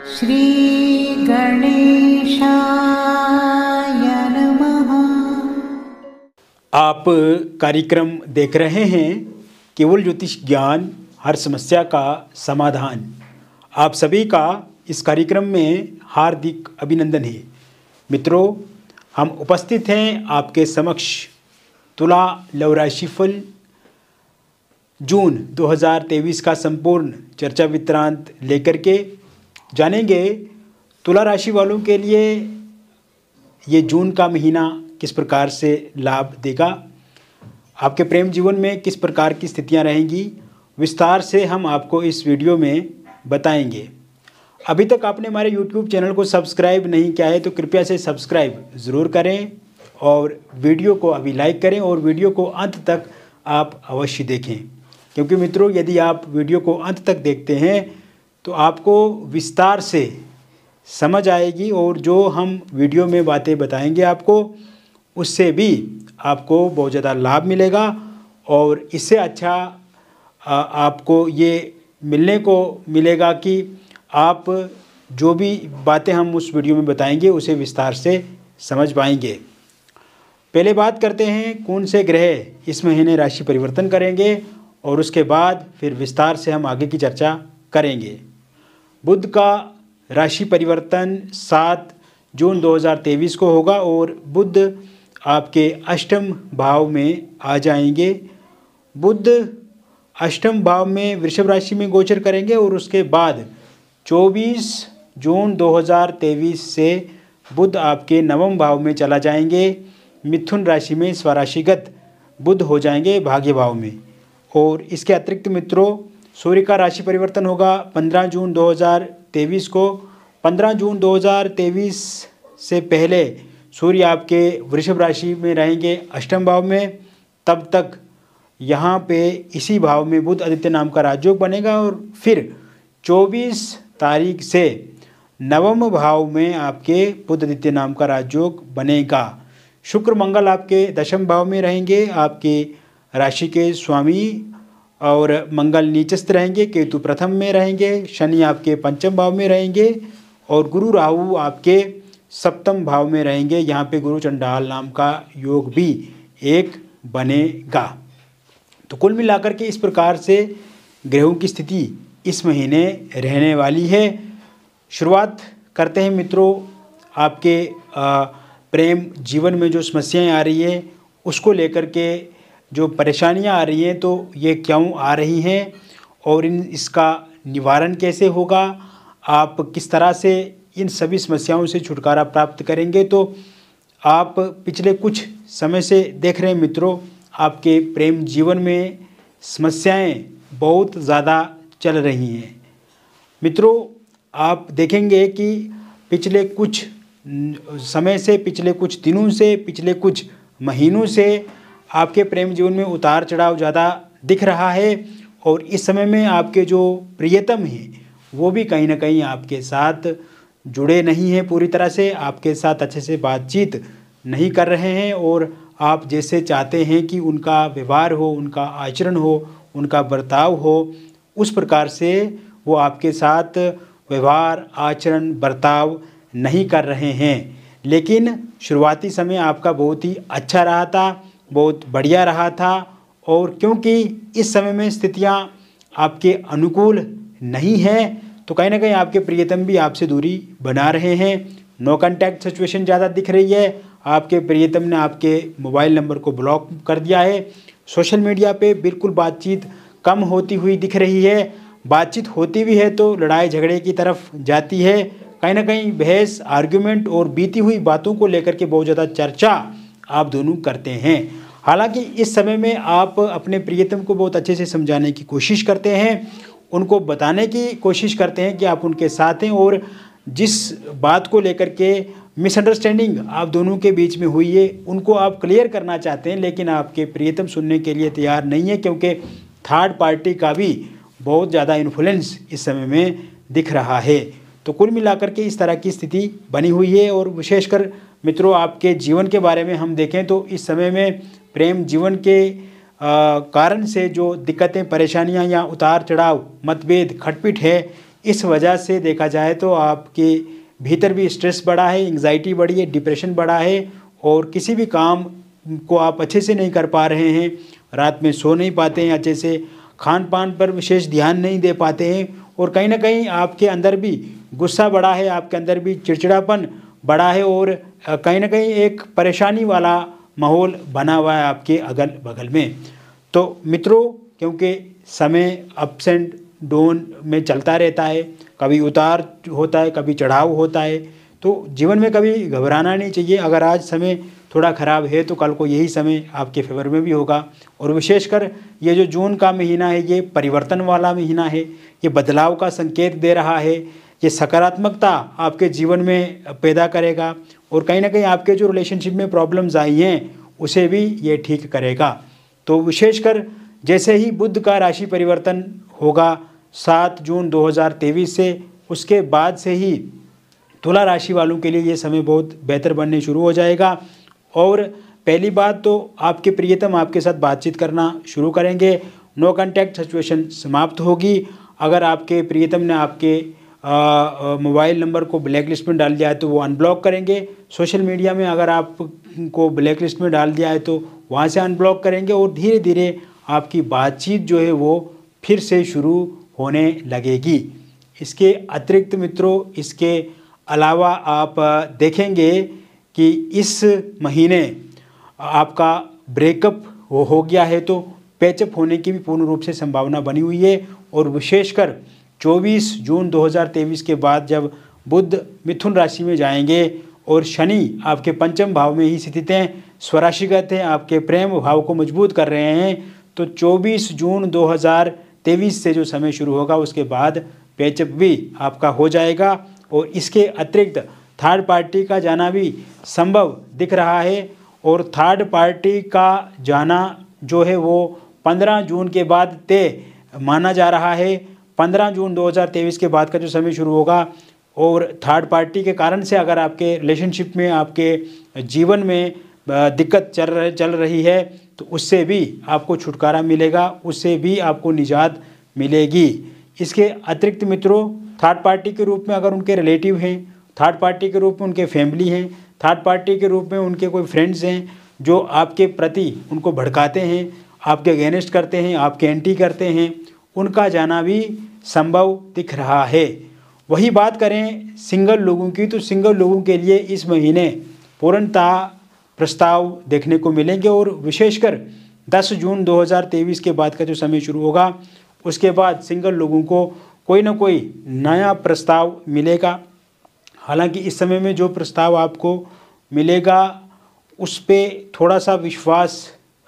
श्री गणेशाय नमः। आप कार्यक्रम देख रहे हैं केवल ज्योतिष ज्ञान, हर समस्या का समाधान। आप सभी का इस कार्यक्रम में हार्दिक अभिनंदन है। मित्रों, हम उपस्थित हैं आपके समक्ष तुला लव राशिफल जून 2023 का संपूर्ण चर्चा वितरांत लेकर के जानेंगे तुला राशि वालों के लिए ये जून का महीना किस प्रकार से लाभ देगा, आपके प्रेम जीवन में किस प्रकार की स्थितियां रहेंगी, विस्तार से हम आपको इस वीडियो में बताएंगे। अभी तक आपने हमारे YouTube चैनल को सब्सक्राइब नहीं किया है तो कृपया से सब्सक्राइब ज़रूर करें और वीडियो को अभी लाइक करें और वीडियो को अंत तक आप अवश्य देखें, क्योंकि मित्रों यदि आप वीडियो को अंत तक देखते हैं तो आपको विस्तार से समझ आएगी और जो हम वीडियो में बातें बताएंगे आपको उससे भी आपको बहुत ज़्यादा लाभ मिलेगा। और इससे अच्छा आपको ये मिलने को मिलेगा कि आप जो भी बातें हम उस वीडियो में बताएंगे उसे विस्तार से समझ पाएंगे। पहले बात करते हैं कौन से ग्रह इस महीने राशि परिवर्तन करेंगे और उसके बाद फिर विस्तार से हम आगे की चर्चा करेंगे। बुध का राशि परिवर्तन 7 जून 2023 को होगा और बुध आपके अष्टम भाव में आ जाएंगे। बुध अष्टम भाव में वृषभ राशि में गोचर करेंगे और उसके बाद 24 जून 2023 से बुध आपके नवम भाव में चला जाएंगे। मिथुन राशि में स्वराशिगत बुध हो जाएंगे भाग्य भाव में। और इसके अतिरिक्त मित्रों सूर्य का राशि परिवर्तन होगा 15 जून 2023 को। 15 जून 2023 से पहले सूर्य आपके वृषभ राशि में रहेंगे अष्टम भाव में। तब तक यहाँ पे इसी भाव में बुध आदित्य नाम का राजयोग बनेगा और फिर 24 तारीख से नवम भाव में आपके बुध आदित्य नाम का राजयोग बनेगा। शुक्र मंगल आपके दशम भाव में रहेंगे, आपके राशि के स्वामी, और मंगल नीचस्थ रहेंगे, केतु प्रथम में रहेंगे, शनि आपके पंचम भाव में रहेंगे और गुरु राहु आपके सप्तम भाव में रहेंगे। यहाँ पे गुरु चंडाल नाम का योग भी एक बनेगा। तो कुल मिलाकर के इस प्रकार से ग्रहों की स्थिति इस महीने रहने वाली है। शुरुआत करते हैं मित्रों आपके प्रेम जीवन में जो समस्याएं आ रही हैं उसको लेकर के, जो परेशानियां आ रही हैं तो ये क्यों आ रही हैं और इसका निवारण कैसे होगा, आप किस तरह से इन सभी समस्याओं से छुटकारा प्राप्त करेंगे। तो आप पिछले कुछ समय से देख रहे हैं मित्रों आपके प्रेम जीवन में समस्याएं बहुत ज़्यादा चल रही हैं। मित्रों आप देखेंगे कि पिछले कुछ समय से, पिछले कुछ दिनों से, पिछले कुछ महीनों से आपके प्रेम जीवन में उतार चढ़ाव ज़्यादा दिख रहा है और इस समय में आपके जो प्रियतम हैं वो भी कहीं ना कहीं आपके साथ जुड़े नहीं हैं, पूरी तरह से आपके साथ अच्छे से बातचीत नहीं कर रहे हैं और आप जैसे चाहते हैं कि उनका व्यवहार हो, उनका आचरण हो, उनका बर्ताव हो, उस प्रकार से वो आपके साथ व्यवहार, आचरण, बर्ताव नहीं कर रहे हैं। लेकिन शुरुआती समय आपका बहुत ही अच्छा रहा था, बहुत बढ़िया रहा था और क्योंकि इस समय में स्थितियां आपके अनुकूल नहीं हैं तो कहीं ना कहीं आपके प्रियतम भी आपसे दूरी बना रहे हैं। नो कांटेक्ट सिचुएशन ज़्यादा दिख रही है, आपके प्रियतम ने आपके मोबाइल नंबर को ब्लॉक कर दिया है। सोशल मीडिया पे बिल्कुल बातचीत कम होती हुई दिख रही है, बातचीत होती भी है तो लड़ाई झगड़े की तरफ जाती है। कहीं ना कहीं बहस, आर्ग्यूमेंट और बीती हुई बातों को लेकर के बहुत ज़्यादा चर्चा आप दोनों करते हैं। हालांकि इस समय में आप अपने प्रियतम को बहुत अच्छे से समझाने की कोशिश करते हैं, उनको बताने की कोशिश करते हैं कि आप उनके साथ हैं और जिस बात को लेकर के मिसअंडरस्टैंडिंग आप दोनों के बीच में हुई है उनको आप क्लियर करना चाहते हैं, लेकिन आपके प्रियतम सुनने के लिए तैयार नहीं है क्योंकि थर्ड पार्टी का भी बहुत ज़्यादा इन्फ्लुएंस इस समय में दिख रहा है। तो कुल मिलाकर के इस तरह की स्थिति बनी हुई है और विशेषकर मित्रों आपके जीवन के बारे में हम देखें तो इस समय में प्रेम जीवन के कारण से जो दिक्कतें, परेशानियां या उतार चढ़ाव, मतभेद, खटपिट है, इस वजह से देखा जाए तो आपके भीतर भी स्ट्रेस बढ़ा है, एंग्जाइटी बढ़ी है, डिप्रेशन बढ़ा है और किसी भी काम को आप अच्छे से नहीं कर पा रहे हैं, रात में सो नहीं पाते हैं अच्छे से, खान पान पर विशेष ध्यान नहीं दे पाते हैं और कहीं ना कहीं आपके अंदर भी गुस्सा बढ़ा है, आपके अंदर भी चिड़चिड़ापन बढ़ा है और कहीं ना कहीं एक परेशानी वाला माहौल बना हुआ है आपके अगल बगल में। तो मित्रों, क्योंकि समय अप्स एंड डाउन में चलता रहता है, कभी उतार होता है, कभी चढ़ाव होता है, तो जीवन में कभी घबराना नहीं चाहिए। अगर आज समय थोड़ा ख़राब है तो कल को यही समय आपके फेवर में भी होगा। और विशेषकर ये जो जून का महीना है, ये परिवर्तन वाला महीना है, ये बदलाव का संकेत दे रहा है, ये सकारात्मकता आपके जीवन में पैदा करेगा और कहीं ना कहीं आपके जो रिलेशनशिप में प्रॉब्लम्स आई हैं उसे भी ये ठीक करेगा। तो विशेषकर जैसे ही बुध का राशि परिवर्तन होगा 7 जून 2023 से, उसके बाद से ही तुला राशि वालों के लिए ये समय बहुत बेहतर बनने शुरू हो जाएगा। और पहली बात तो आपके प्रियतम आपके साथ बातचीत करना शुरू करेंगे, नो कांटेक्ट सिचुएशन समाप्त होगी। अगर आपके प्रियतम ने आपके मोबाइल नंबर को ब्लैक लिस्ट में डाल दिया है तो वो अनब्लॉक करेंगे। सोशल मीडिया में अगर आपको ब्लैक लिस्ट में डाल दिया है तो वहाँ से अनब्लॉक करेंगे और धीरे धीरे आपकी बातचीत जो है वो फिर से शुरू होने लगेगी। इसके अतिरिक्त मित्रों, इसके अलावा आप देखेंगे कि इस महीने आपका ब्रेकअप हो गया है तो पैचअप होने की भी पूर्ण रूप से संभावना बनी हुई है। और विशेषकर 24 जून 2023 के बाद जब बुध मिथुन राशि में जाएंगे और शनि आपके पंचम भाव में ही स्थित हैं, स्वराशिगत हैं, आपके प्रेम भाव को मजबूत कर रहे हैं, तो 24 जून 2023 से जो समय शुरू होगा उसके बाद पैचअप भी आपका हो जाएगा। और इसके अतिरिक्त थर्ड पार्टी का जाना भी संभव दिख रहा है और थर्ड पार्टी का जाना जो है वो 15 जून के बाद तय माना जा रहा है। 15 जून 2023 के बाद का जो समय शुरू होगा और थर्ड पार्टी के कारण से अगर आपके रिलेशनशिप में, आपके जीवन में दिक्कत चल रही है तो उससे भी आपको छुटकारा मिलेगा, उससे भी आपको निजात मिलेगी। इसके अतिरिक्त मित्रों, थर्ड पार्टी के रूप में अगर उनके रिलेटिव हैं, थर्ड पार्टी के रूप में उनके फैमिली हैं, थर्ड पार्टी के रूप में उनके कोई फ्रेंड्स हैं जो आपके प्रति उनको भड़काते हैं, आपके अगेंस्ट करते हैं, आपके एंटी करते हैं, उनका जाना भी संभव दिख रहा है। वही बात करें सिंगल लोगों की, तो सिंगल लोगों के लिए इस महीने पूर्णतः प्रस्ताव देखने को मिलेंगे और विशेषकर 10 जून 2023 के बाद का जो समय शुरू होगा उसके बाद सिंगल लोगों को कोई ना कोई नया प्रस्ताव मिलेगा। हालांकि इस समय में जो प्रस्ताव आपको मिलेगा उस पर थोड़ा सा विश्वास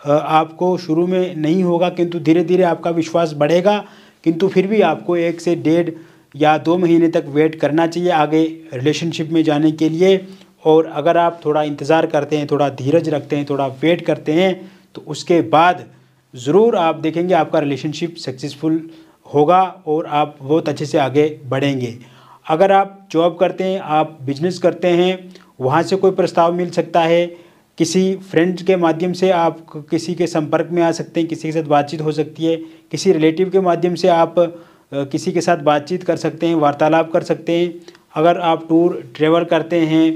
आपको शुरू में नहीं होगा, किंतु धीरे धीरे आपका विश्वास बढ़ेगा। किंतु फिर भी आपको 1 से 1.5 या 2 महीने तक वेट करना चाहिए आगे रिलेशनशिप में जाने के लिए। और अगर आप थोड़ा इंतज़ार करते हैं, थोड़ा धीरज रखते हैं, थोड़ा वेट करते हैं तो उसके बाद ज़रूर आप देखेंगे आपका रिलेशनशिप सक्सेसफुल होगा और आप बहुत अच्छे से आगे बढ़ेंगे। अगर आप जॉब करते हैं, आप बिजनेस करते हैं, वहाँ से कोई प्रस्ताव मिल सकता है, किसी फ्रेंड के माध्यम से आप किसी के संपर्क में आ सकते हैं, किसी के साथ बातचीत हो सकती है, किसी रिलेटिव के माध्यम से आप किसी के साथ बातचीत कर सकते हैं, वार्तालाप कर सकते हैं। अगर आप टूर ट्रैवल करते हैं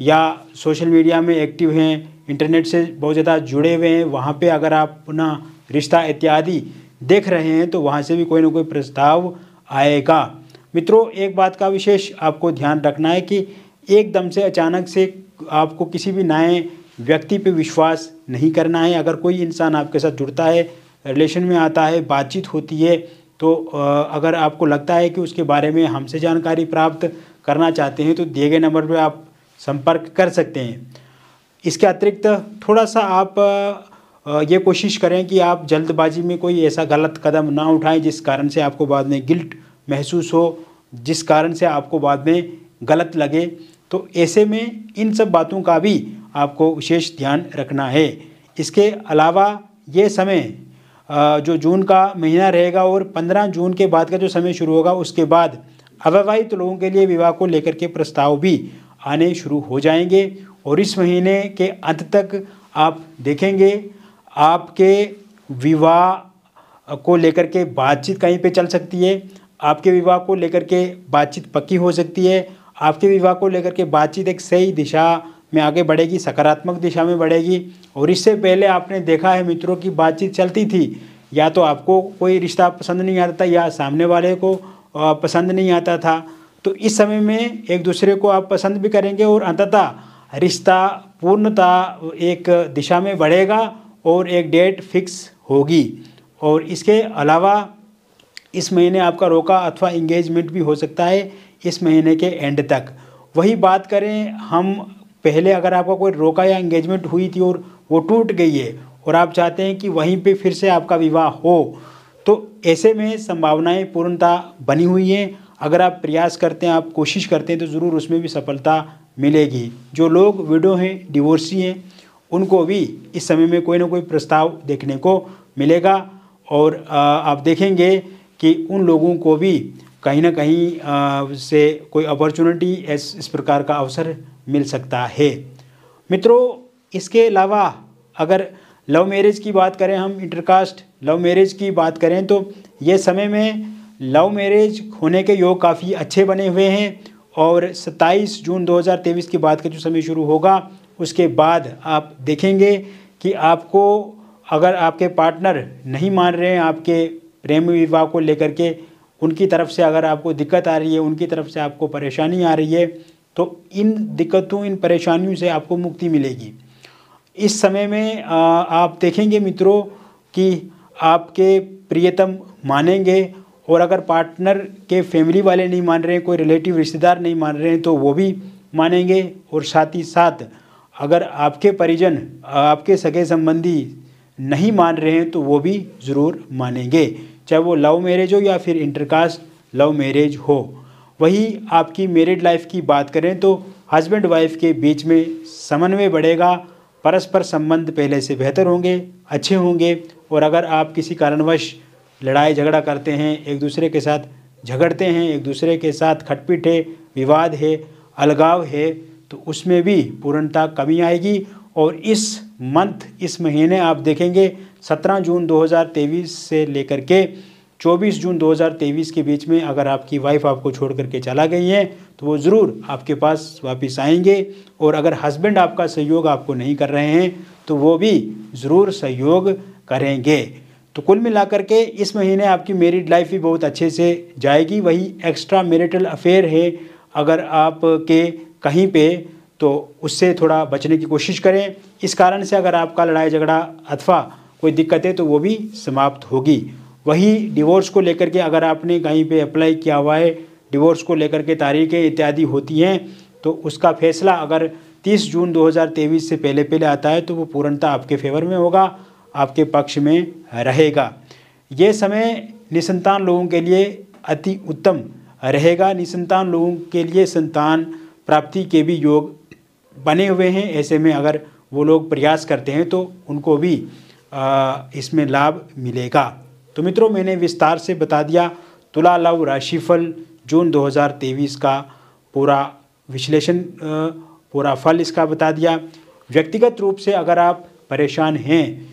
या सोशल मीडिया में एक्टिव हैं, इंटरनेट से बहुत ज़्यादा जुड़े हुए हैं, वहाँ पे अगर आप अपना रिश्ता इत्यादि देख रहे हैं तो वहाँ से भी कोई ना कोई प्रस्ताव आएगा। मित्रों, एक बात का विशेष आपको ध्यान रखना है कि एकदम से अचानक से आपको किसी भी नए व्यक्ति पे विश्वास नहीं करना है। अगर कोई इंसान आपके साथ जुड़ता है, रिलेशन में आता है, बातचीत होती है, तो अगर आपको लगता है कि उसके बारे में हमसे जानकारी प्राप्त करना चाहते हैं तो दिए गए नंबर पर आप संपर्क कर सकते हैं। इसके अतिरिक्त थोड़ा सा आप ये कोशिश करें कि आप जल्दबाजी में कोई ऐसा गलत कदम ना उठाएं जिस कारण से आपको बाद में गिल्ट महसूस हो, जिस कारण से आपको बाद में गलत लगे। तो ऐसे में इन सब बातों का भी आपको विशेष ध्यान रखना है। इसके अलावा ये समय जो जून का महीना रहेगा और 15 जून के बाद का जो समय शुरू होगा उसके बाद अविवाहित लोगों के लिए विवाह को लेकर के प्रस्ताव भी आने शुरू हो जाएंगे। और इस महीने के अंत तक आप देखेंगे आपके विवाह को लेकर के बातचीत कहीं पे चल सकती है। आपके विवाह को लेकर के बातचीत पक्की हो सकती है। आपके विवाह को लेकर के बातचीत एक सही दिशा में आगे बढ़ेगी, सकारात्मक दिशा में बढ़ेगी। और इससे पहले आपने देखा है मित्रों की बातचीत चलती थी, या तो आपको कोई रिश्ता पसंद नहीं आता था या सामने वाले को पसंद नहीं आता था। तो इस समय में एक दूसरे को आप पसंद भी करेंगे और अंततः रिश्ता पूर्णतः एक दिशा में बढ़ेगा और एक डेट फिक्स होगी। और इसके अलावा इस महीने आपका रोका अथवा इंगेजमेंट भी हो सकता है इस महीने के एंड तक। वही बात करें हम पहले, अगर आपका कोई रोका या इंगेजमेंट हुई थी और वो टूट गई है और आप चाहते हैं कि वहीं पे फिर से आपका विवाह हो, तो ऐसे में संभावनाएं पूर्णतः बनी हुई हैं। अगर आप प्रयास करते हैं, आप कोशिश करते हैं, तो ज़रूर उसमें भी सफलता मिलेगी। जो लोग विडो हैं, डिवोर्सी हैं, उनको भी इस समय में कोई ना कोई प्रस्ताव देखने को मिलेगा। और आप देखेंगे कि उन लोगों को भी कहीं ना कहीं से कोई अपॉर्चुनिटी इस प्रकार का अवसर मिल सकता है। मित्रों, इसके अलावा अगर लव मैरिज की बात करें, हम इंटरकास्ट लव मैरिज की बात करें, तो ये समय में लव मैरिज होने के योग काफ़ी अच्छे बने हुए हैं। और 27 जून 2023 के बाद का जो समय शुरू होगा, उसके बाद आप देखेंगे कि आपको, अगर आपके पार्टनर नहीं मान रहे हैं आपके प्रेम विवाह को लेकर के, उनकी तरफ से अगर आपको दिक्कत आ रही है, उनकी तरफ से आपको परेशानी आ रही है, तो इन दिक्कतों, इन परेशानियों से आपको मुक्ति मिलेगी। इस समय में आप देखेंगे मित्रों कि आपके प्रियतम मानेंगे। और अगर पार्टनर के फैमिली वाले नहीं मान रहे हैं, कोई रिलेटिव रिश्तेदार नहीं मान रहे हैं, तो वो भी मानेंगे। और साथ ही साथ अगर आपके परिजन, आपके सगे संबंधी नहीं मान रहे हैं, तो वो भी ज़रूर मानेंगे, चाहे वो लव मैरिज हो या फिर इंटरकास्ट लव मैरिज हो। वही आपकी मैरिड लाइफ की बात करें तो हस्बैंड वाइफ के बीच में समन्वय बढ़ेगा, परस्पर संबंध पहले से बेहतर होंगे, अच्छे होंगे। और अगर आप किसी कारणवश लड़ाई झगड़ा करते हैं, एक दूसरे के साथ झगड़ते हैं, एक दूसरे के साथ खटपट है, विवाद है, अलगाव है, तो उसमें भी पूर्णता कमी आएगी। और इस मंथ, इस महीने आप देखेंगे 17 जून 2023 से लेकर के 24 जून 2023 के बीच में अगर आपकी वाइफ आपको छोड़ करके चला गई है, तो वो ज़रूर आपके पास वापस आएंगे। और अगर हस्बैंड आपका सहयोग आपको नहीं कर रहे हैं, तो वो भी ज़रूर सहयोग करेंगे। तो कुल मिलाकर के इस महीने आपकी मैरिड लाइफ भी बहुत अच्छे से जाएगी। वही एक्स्ट्रा मैरिटल अफेयर है अगर आप के कहीं पे, तो उससे थोड़ा बचने की कोशिश करें। इस कारण से अगर आपका लड़ाई झगड़ा अथवा कोई दिक्कत है, तो वो भी समाप्त होगी। वही डिवोर्स को लेकर के अगर आपने कहीं पे अप्लाई किया हुआ है, डिवोर्स को लेकर के तारीखें इत्यादि होती हैं, तो उसका फैसला अगर 30 जून 2023 से पहले पहले आता है, तो वो पूर्णतः आपके फेवर में होगा, आपके पक्ष में रहेगा। ये समय निसंतान लोगों के लिए अति उत्तम रहेगा। निसंतान लोगों के लिए संतान प्राप्ति के भी योग बने हुए हैं। ऐसे में अगर वो लोग प्रयास करते हैं, तो उनको भी इसमें लाभ मिलेगा। तो मित्रों, मैंने विस्तार से बता दिया तुला लव राशिफल जून 2023 का पूरा विश्लेषण, पूरा फल इसका बता दिया। व्यक्तिगत रूप से अगर आप परेशान हैं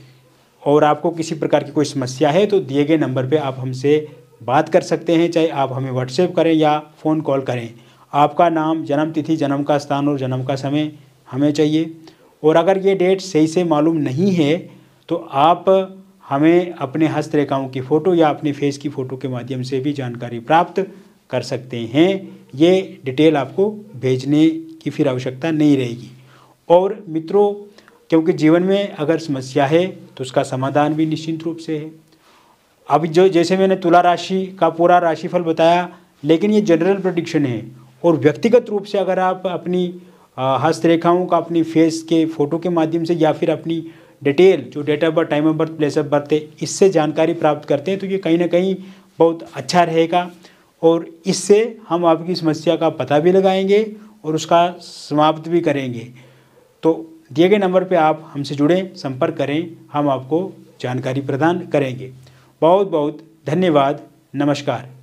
और आपको किसी प्रकार की कोई समस्या है, तो दिए गए नंबर पे आप हमसे बात कर सकते हैं, चाहे आप हमें व्हाट्सएप करें या फ़ोन कॉल करें। आपका नाम, जन्म तिथि, जन्म का स्थान और जन्म का समय हमें चाहिए। और अगर ये डेट सही से मालूम नहीं है, तो आप हमें अपने हस्तरेखाओं की फ़ोटो या अपने फेस की फ़ोटो के माध्यम से भी जानकारी प्राप्त कर सकते हैं। ये डिटेल आपको भेजने की फिर आवश्यकता नहीं रहेगी। और मित्रों, क्योंकि जीवन में अगर समस्या है, तो उसका समाधान भी निश्चित रूप से है। अब जैसे मैंने तुला राशि का पूरा राशिफल बताया, लेकिन ये जनरल प्रेडिक्शन है। और व्यक्तिगत रूप से अगर आप अपनी हस्तरेखाओं का अपनी फेस के फ़ोटो के माध्यम से या फिर अपनी डिटेल, जो date of birth, time of birth, place of birth है, इससे जानकारी प्राप्त करते हैं, तो ये कहीं ना कहीं बहुत अच्छा रहेगा। और इससे हम आपकी समस्या का पता भी लगाएंगे और उसका समाप्त भी करेंगे। तो दिए गए नंबर पे आप हमसे जुड़ें, संपर्क करें, हम आपको जानकारी प्रदान करेंगे। बहुत बहुत धन्यवाद। नमस्कार।